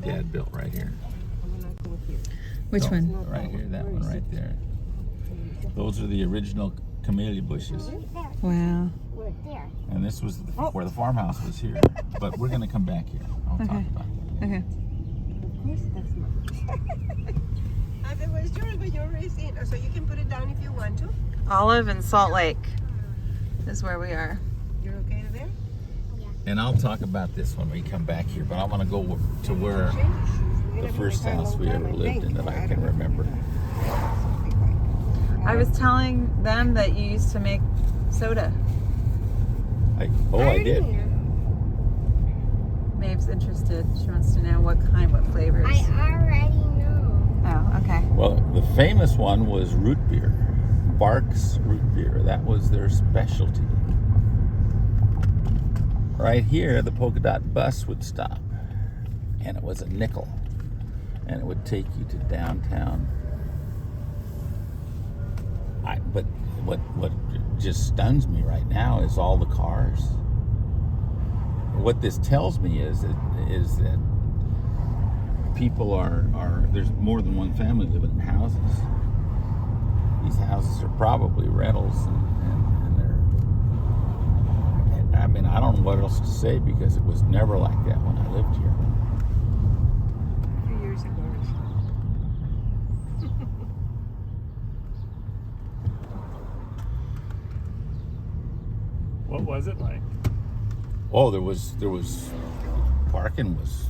Dad built right here. Which No, one? Right here, that one right there. Those are the original camellia bushes. Wow. And this was where the farmhouse was here. But we're going to come back here. I'll talk about that. Okay. Of course that's not. Otherwise yours, but you're raising. So you can put it down if you want to. Olive and Salt Lake is where we are. You're okay there? And I'll talk about this when we come back here. But I want to go to where the first house we ever lived in that I can remember. I was telling them that you used to make soda. I did. Maeve's interested. She wants to know what flavors. I already know. Oh, okay. Well, the famous one was root beer. Barks root beer. That was their specialty. Right here, the polka dot bus would stop. And it was a nickel. And it would take you to downtown. But what just stuns me right now is all the cars. What this tells me is that people are there's more than one family living in houses. These houses are probably rentals, and they're. I mean, I don't know what else to say because it was never like that when I lived here. 3 years ago. What was it like? Oh, there was parking was.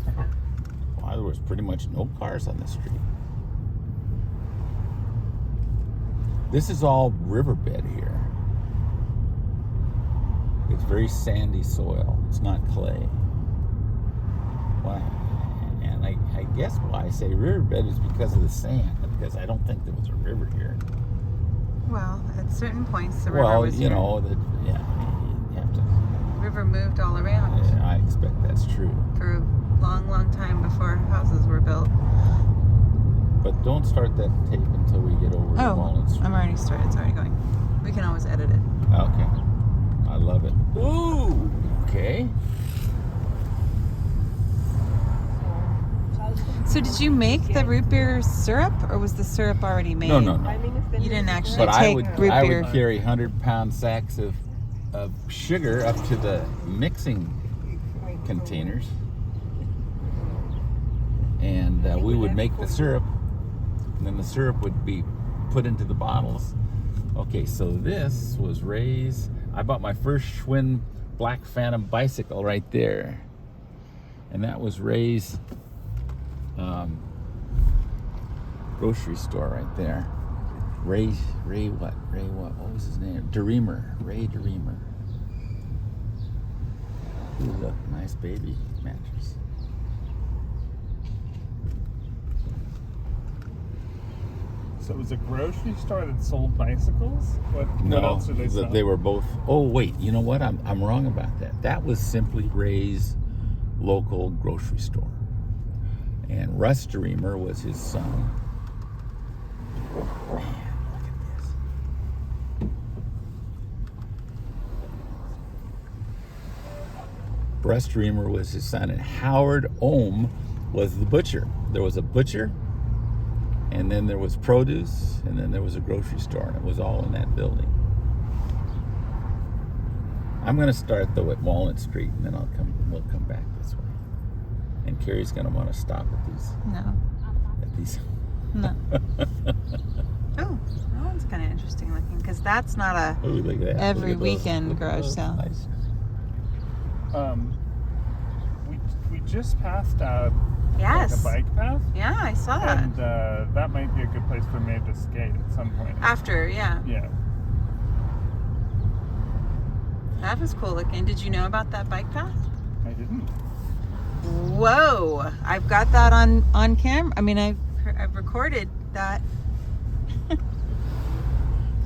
Well, there was pretty much no cars on the street. This is all riverbed here. It's very sandy soil. It's not clay. Wow. And I guess why I say riverbed is because of the sand, because I don't think there was a river here. Well, at certain points the river was you here. know, you have to. The river moved all around Yeah, I expect that's true. for a long, long time before houses were built. But don't start that tape until we get over to Walnut Street. I'm already started. It's already going. We can always edit it. Okay. I love it. Ooh. Okay. So did you make the root beer syrup, or was the syrup already made? No. You didn't actually But I take would root beer. carry 100-pound sacks of sugar up to the mixing containers, and we would make the syrup, and then the syrup would be put into the bottles. Okay, so this was Ray's. I bought my first Schwinn Black Phantom bicycle right there, and that was Ray's grocery store right there. Ray what? What was his name? Deremer. Ray Deremer. Ooh, look, nice baby mattress. So it was a grocery store that sold bicycles? What else did they sell? They were both. Oh wait, you know what? I'm wrong about that. That was simply Ray's local grocery store, and Russ Deremer was his son. Man, look at this. Russ Deremer was his son, and Howard Ohm was the butcher. There was a butcher, and then there was produce, and then there was a grocery store, and it was all in that building. I'm going to start though at Walnut Street, and then we'll come back this way. And Carrie's going to want to stop at these. No. At these. No. Oh, that one's kind of interesting looking, because that's not a Ooh, look at that. every Look at those. weekend Look at garage those. sale. Nice. We just passed out Yes. like a bike path, Yeah, I saw that. and that might be a good place for Maeve to skate at some point. After, yeah. Yeah. That was cool looking. Did you know about that bike path? I didn't. Whoa. I've got that on camera. I mean, I've recorded that.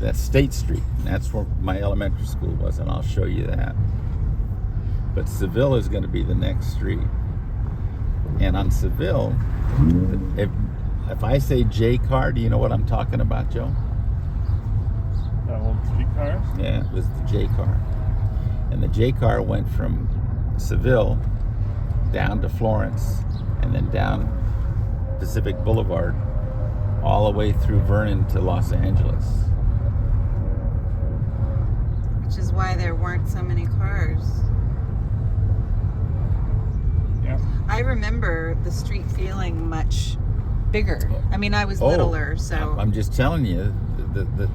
That's State Street. And that's where my elementary school was, and I'll show you that. But Seville is going to be the next street. And on Seville, if I say J car, do you know what I'm talking about, Joe? The old streetcars? Yeah, it was the J car. And the J car went from Seville down to Florence, and then down Pacific Boulevard, all the way through Vernon to Los Angeles. Which is why there weren't so many cars. Yeah. I remember the street feeling much bigger. I mean, I was littler, so I'm just telling you, the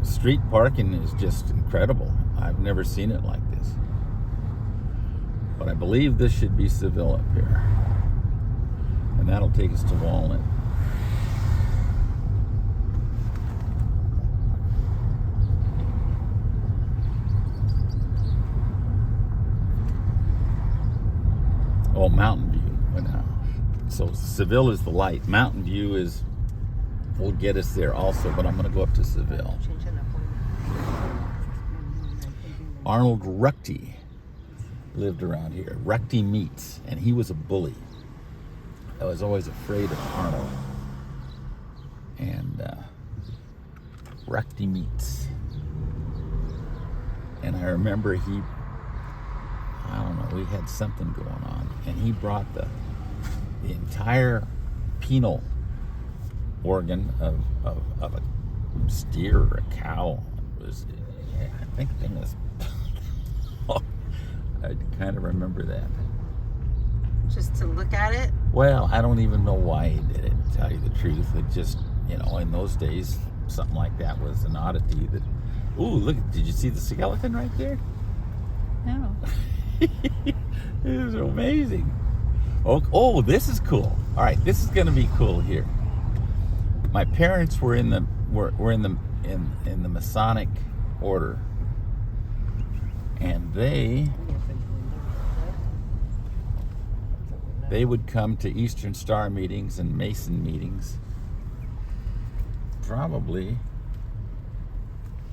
street parking is just incredible. I've never seen it like this. But I believe this should be Seville up here. And that'll take us to Walnut. Oh, Mountain View. So Seville is the light. Mountain View will get us there also, but I'm going to go up to Seville. Arnold Ruckty lived around here. Ruckty Meats, and he was a bully. I was always afraid of Arnold. And Ruckty Meats. And I remember I don't know, we had something going on, and he brought the entire penal organ of a steer or a cow. I think the thing was I kind of remember that. just to look at it. Well, I don't even know why he did it, to tell you the truth. It just, in those days, something like that was an oddity that, ooh, look, did you see the skeleton right there? No. It was amazing. Oh, this is cool. All right, this is going to be cool here. My parents were in the Masonic order, and they would come to Eastern Star meetings and Mason meetings, probably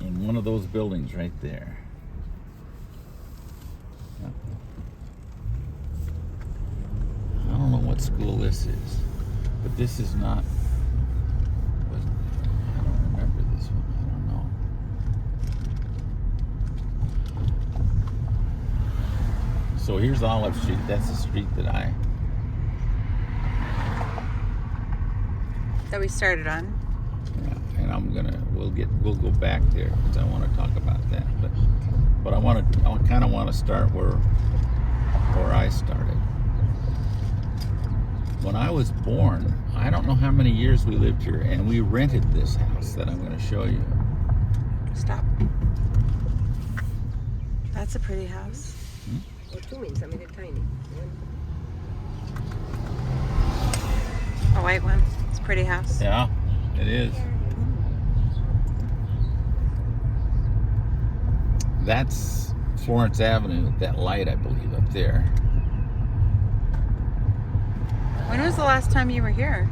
in one of those buildings right there. I don't know what school this is, but this is not. I don't remember this one. I don't know. So here's Olive Street. That's the street that we started on. Yeah, and we'll go back there because I want to talk about that. But I kind of want to start where I started. When I was born, I don't know how many years we lived here, and we rented this house that I'm going to show you. Stop. That's a pretty house. Or 2 means, I mean, they're tiny. A white one. It's a pretty house. Yeah, it is. That's Florence Avenue, that light, I believe, up there. When was the last time you were here?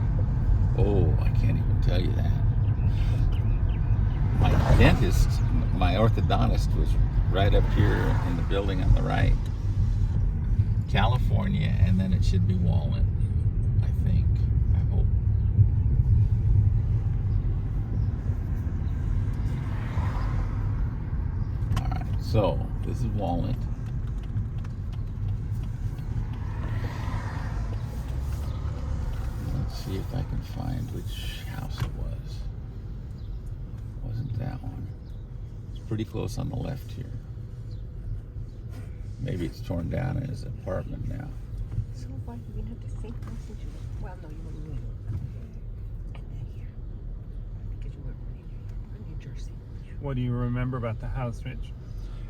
Oh, I can't even tell you that. My dentist, my orthodontist, was right up here in the building on the right. California, and then it should be Walnut, I think. I hope. Alright, so this is Walnut. Let's see if I can find which house it was. Wasn't that one. It's pretty close on the left here. Maybe it's torn down in his apartment now. So why you didn't have the same house since you were, well, no, you were in New York. And then here. Because you were in New Jersey. What do you remember about the house, Rich?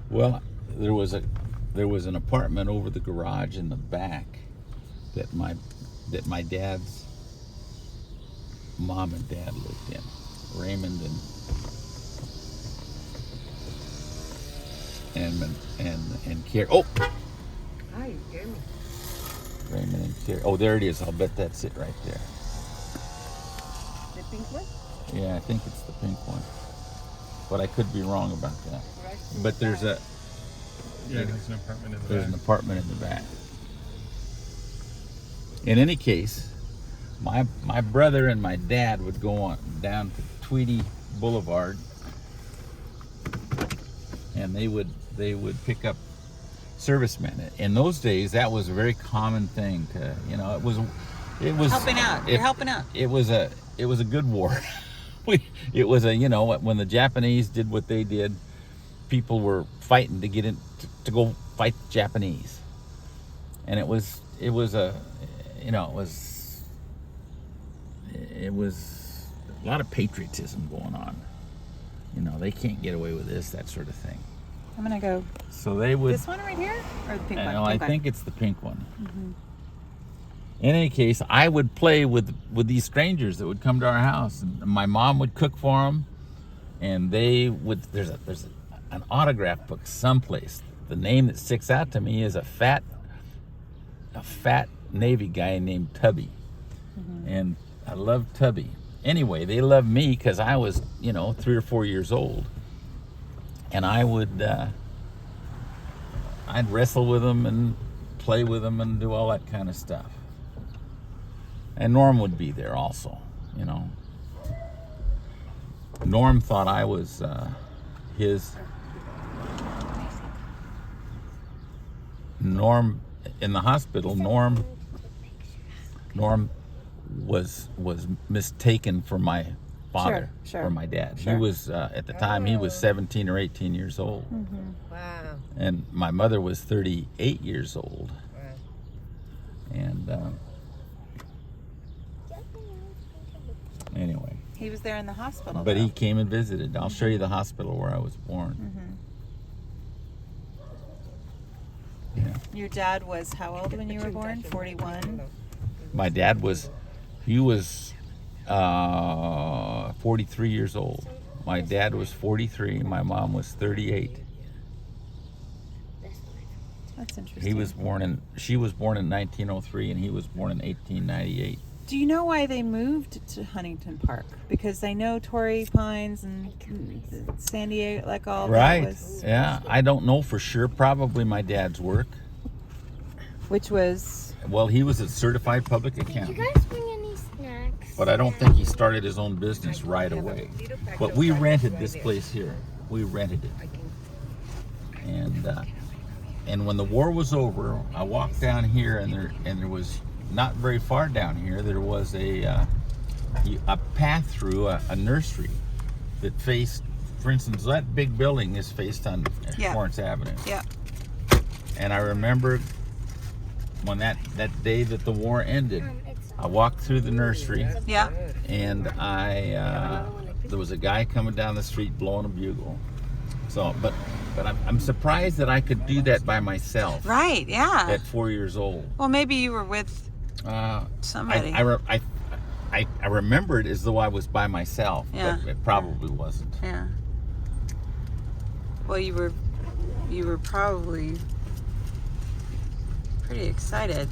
Well, there was an apartment over the garage in the back that my dad's mom and dad lived in. Raymond and Carrie. Oh, Hi, you hear me? Raymond and Carrie. Oh, there it is. I'll bet that's it right there. The pink one? Yeah, I think it's the pink one, but I could be wrong about that. Right. But there's an apartment in the There's back. an apartment in the back. In any case, my brother and my dad would go on down to Tweedy Boulevard, and they would pick up servicemen. In those days, that was a very common thing to, you know, it was Helping out. You're helping out. It was a good war. It was a, you know, when the Japanese did what they did, people were fighting to get in to go fight the Japanese, and it was a, you know, it was a lot of patriotism going on. You know, they can't get away with this, that sort of thing. I'm gonna go. So they would. This one right here, or the pink one? No, I think it's the pink one. Mm-hmm. In any case, I would play with these strangers that would come to our house, and my mom would cook for them, and they would. There's an autograph book someplace. The name that sticks out to me is a fat Navy guy named Tubby, and I love Tubby. Anyway, they loved me because I was, you know, 3 or 4 years old, and I would I'd wrestle with them and play with them and do all that kind of stuff. And Norm would be there also, you know. Norm thought I was his. Norm in the hospital. Norm was mistaken for my father, Sure. for my dad. Sure. He was at the time he was 17 or 18 years old, Wow. and my mother was 38 years old, and. Anyway. He was there in the hospital. But though. he came and visited. I'll show you the hospital where I was born. Yeah. Your dad was how old when you were born? 41. My dad was, 43 years old. My dad was 43. My mom was 38. That's interesting. She was born in 1903, and he was born in 1898. Do you know why they moved to Huntington Park? Because I know Torrey Pines and San Diego, like all Right. that was. Yeah. I don't know for sure. Probably my dad's work. Which was. Well, he was a certified public Did accountant. you guys bring any snacks? But I don't think he started his own business right away. But we rented this place here. We rented it. And when the war was over, I walked down here, and there was not very far down here. There was a path through a nursery that faced, for instance, that big building is faced on Florence Avenue. Yeah. And I remember when that day that the war ended, I walked through the nursery. Yeah. And there was a guy coming down the street blowing a bugle. So, but I'm surprised that I could do that by myself. Right. Yeah. At 4 years old. Well, maybe you were with somebody. I remember it as though I was by myself, Yeah. but it probably wasn't. Yeah. Well, you were probably pretty excited.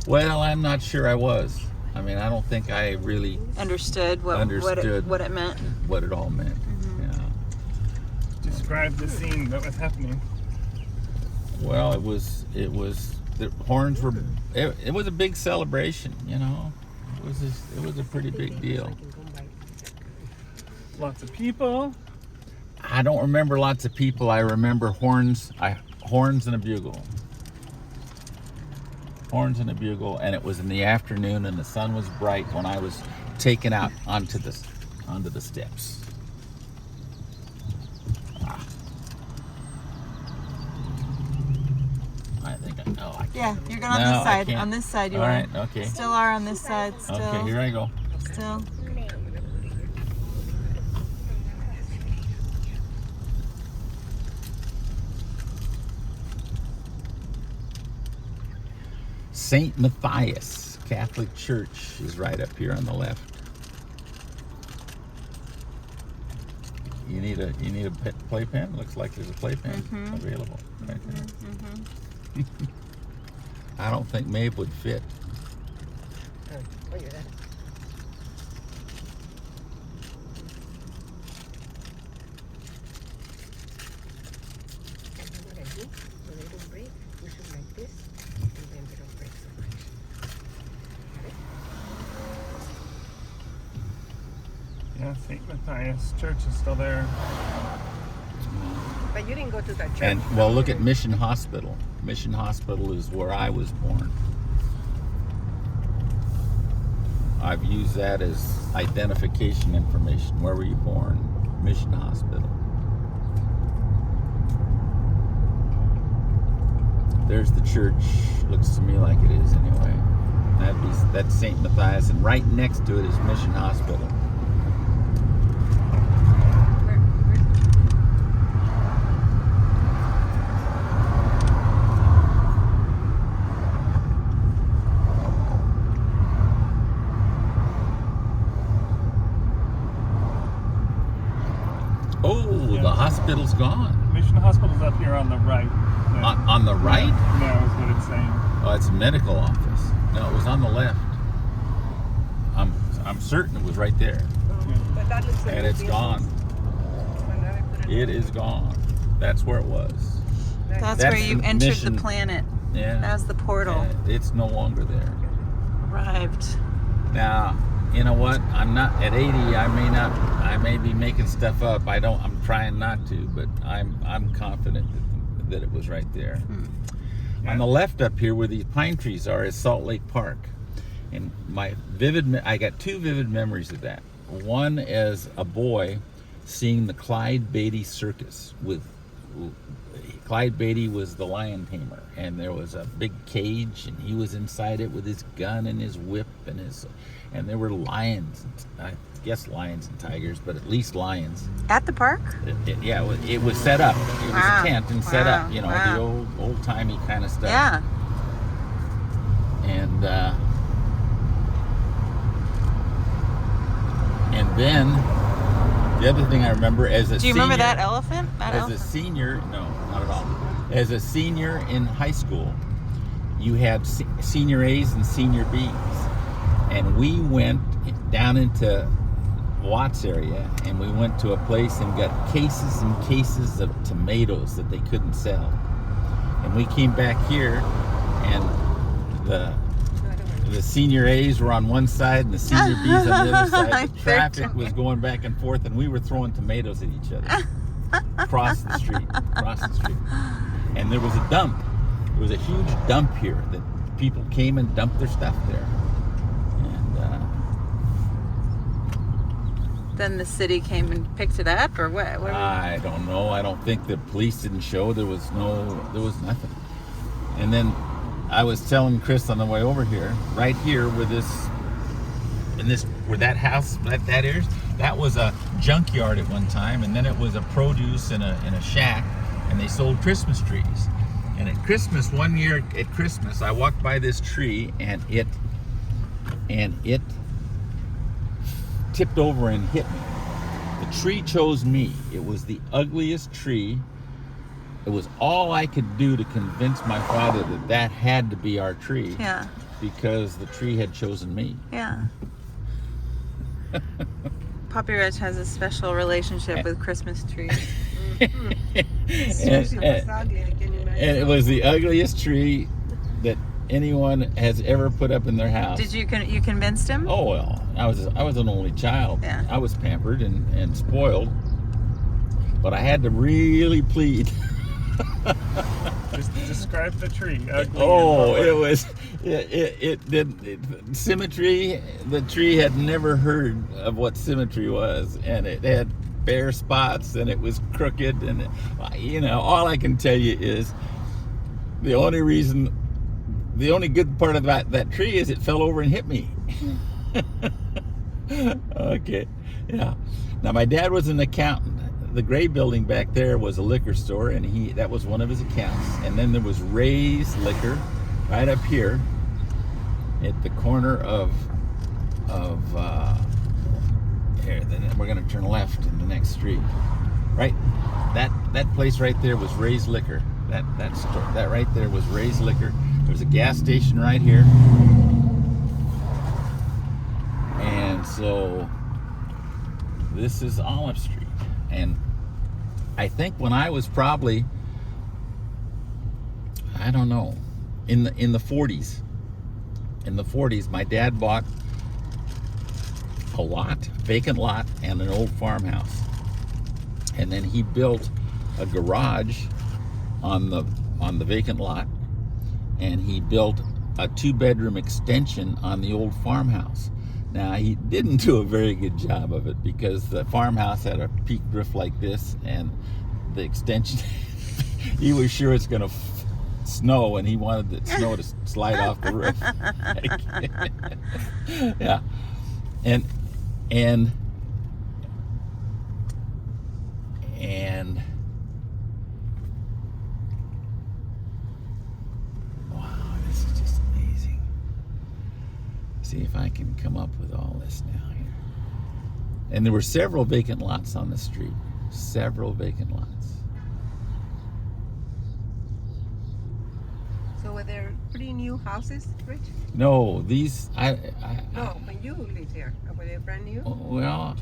Well, I'm not sure I was. I mean, I don't think I really Understood what it meant. what it all meant. Yeah. Describe the scene that was happening. Well, it was the horns were. It was a big celebration, you know. It was a pretty big deal. Lots of people. I don't remember lots of people. I remember horns and a bugle. Horns and a bugle, and it was in the afternoon, and the sun was bright when I was taken out onto the steps. I think I know. Yeah, you're going on No, this I side. can't. On this side, you All are. right, okay. Still are on this side. Still. Okay, here I go. Still. St. Matthias Catholic Church is right up here on the left. You need a playpen? Looks like there's a playpen available right there. I don't think Maeve would fit. Yeah, St. Matthias Church is still there. But You didn't go to that church. And well, look at Mission Hospital. Mission Hospital is where I was born. I've used that as identification information. Where were you born? Mission Hospital. There's the church. Looks to me like it is anyway. That's St. Matthias, and right next to it is Mission Hospital. Oh, the hospital's gone. Mission Hospital's up here on the right. On the right? No, is what it's saying. Oh, it's a medical office. No, it was on the left. I'm certain it was right there. But that looks like And it's gone. It is gone. That's where it was. That's That's where you the entered mission. the planet. Yeah. That was the portal. And it's no longer there. Arrived. Now, you know what? I'm not at 80. I may be making stuff up. I'm trying not to, but I'm confident that it was right there. On the left up here where these pine trees are is Salt Lake Park. And I got two vivid memories of that. One as a boy seeing the Clyde Beatty Circus Clyde Beatty was the lion tamer, and there was a big cage, and he was inside it with his gun and his whip and there were lions. I guess lions and tigers, but at least lions. At the park? It was set up. It was a tent and set up. You know, the old timey kind of stuff. Yeah. And then the other thing I remember as a Do you senior, remember that elephant? a senior, no, not at all. As a senior in high school, you had senior A's and senior B's. And we went down into Watts area, and we went to a place and got cases and cases of tomatoes that they couldn't sell. And we came back here, and the senior A's were on one side and the senior B's on the other side. The traffic was going back and forth, and we were throwing tomatoes at each other across the street. And there was a dump. There was a huge dump here that people came and dumped their stuff there. Then the city came and picked it up, or what? I don't know. I don't think the police didn't show. There was nothing. And then I was telling Chris on the way over here, right here where that house, that is, that was a junkyard at one time, and then it was a produce in a shack, and they sold Christmas trees. And at Christmas, one year at Christmas, I walked by this tree, and it tipped over and hit me. The tree chose me. It was the ugliest tree. It was all I could do to convince my father that had to be our tree. Yeah. Because the tree had chosen me. Yeah. Poppy Ridge has a special relationship with Christmas trees. And it was the ugliest tree that anyone has ever put up in their house. Did you convinced him? Oh well, I was an only child. Yeah. I was pampered and spoiled, but I had to really plead. Just describe the tree. Ugly. Oh, it did symmetry. The tree had never heard of what symmetry was, and it had bare spots, and it was crooked, and all I can tell you is the only good part of that tree is it fell over and hit me. Okay, yeah. Now my dad was an accountant. The gray building back there was a liquor store, and that was one of his accounts. And then there was Ray's Liquor right up here at the corner of here. Then we're gonna turn left in the next street. Right, that place right there was Ray's Liquor. That store, that right there was Ray's Liquor. There's a gas station right here, and so this is Olive Street. And I think when I was probably, I don't know, in the 40s. In the 40s, my dad bought a vacant lot, and an old farmhouse. And then he built a garage on the vacant lot, and he built a 2-bedroom extension on the old farmhouse. Now, he didn't do a very good job of it because the farmhouse had a peaked roof like this, and the extension, he was sure it's going to snow, and he wanted the snow to slide off the roof. Yeah. And wow, this is just amazing. See if I can come up with all this now here. And there were several vacant lots on the street. Several vacant lots. So were there pretty new houses, Rich? No, these No, when you lived here, were they brand new? well,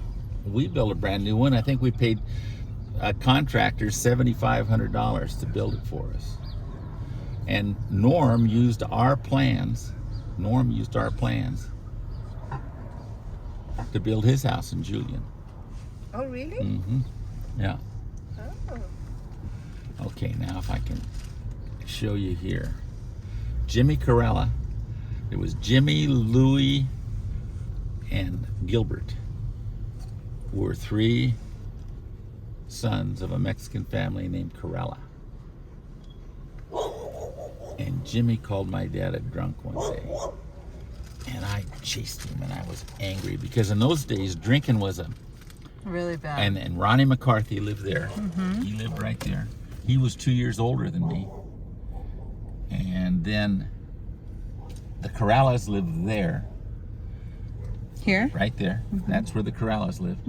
we built a brand new one. I think we paid a contractor $7,500 to build it for us. And Norm used our plans. Norm used our plans to build his house in Julian. Oh, really? Mm-hmm. Yeah. Oh. Okay, now if I can show you here. Jimmy Corella. It was Jimmy, Louie, and Gilbert were 3 sons of a Mexican family named Corella. And Jimmy called my dad a drunk one day. And I chased him, and I was angry because in those days drinking was a Really bad. and Ronnie McCarthy lived there. He lived right there. He was 2 years older than me. And then the Corrales lived there, Here? right there. That's where the Corrales lived.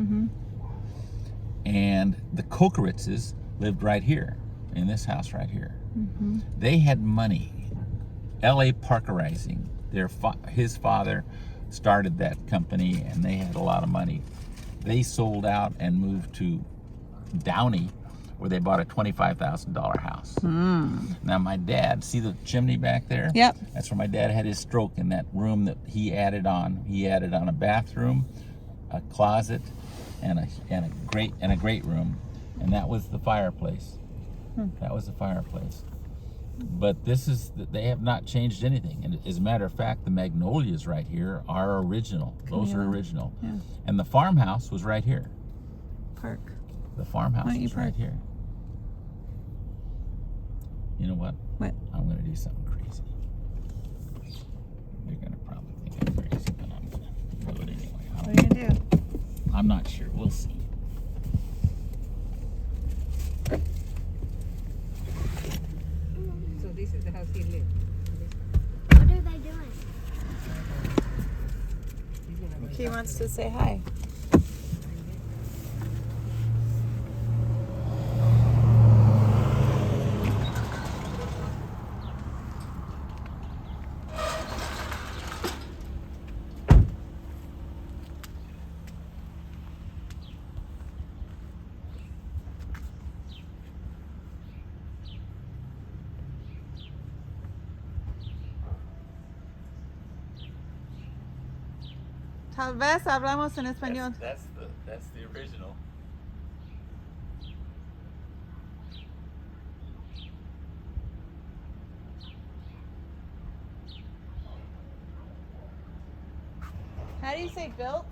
And the Kokoritzes lived right here, in this house right here. They had money. L.A. Parkerizing. His father started that company, and they had a lot of money. They sold out and moved to Downey, where they bought a $25,000 house. Now my dad, see the chimney back there? Yep. That's where my dad had his stroke, in that room that he added on. He added on a bathroom, a closet, and a great room, and that was the fireplace. That was the fireplace. But they have not changed anything. And as a matter of fact, the magnolias right here are original. Those are original. Yeah. And the farmhouse was right here. Park. The farmhouse Why don't you is right park? here. You know what? What? I'm going to do something crazy. You're going to probably think I'm crazy, but I'm going to do it anyway. What are you going to do? I'm not sure. We'll see. So this is the house he lived. What are they doing? He wants to say hi. Tal vez hablamos en español. That's the original. How do you say built?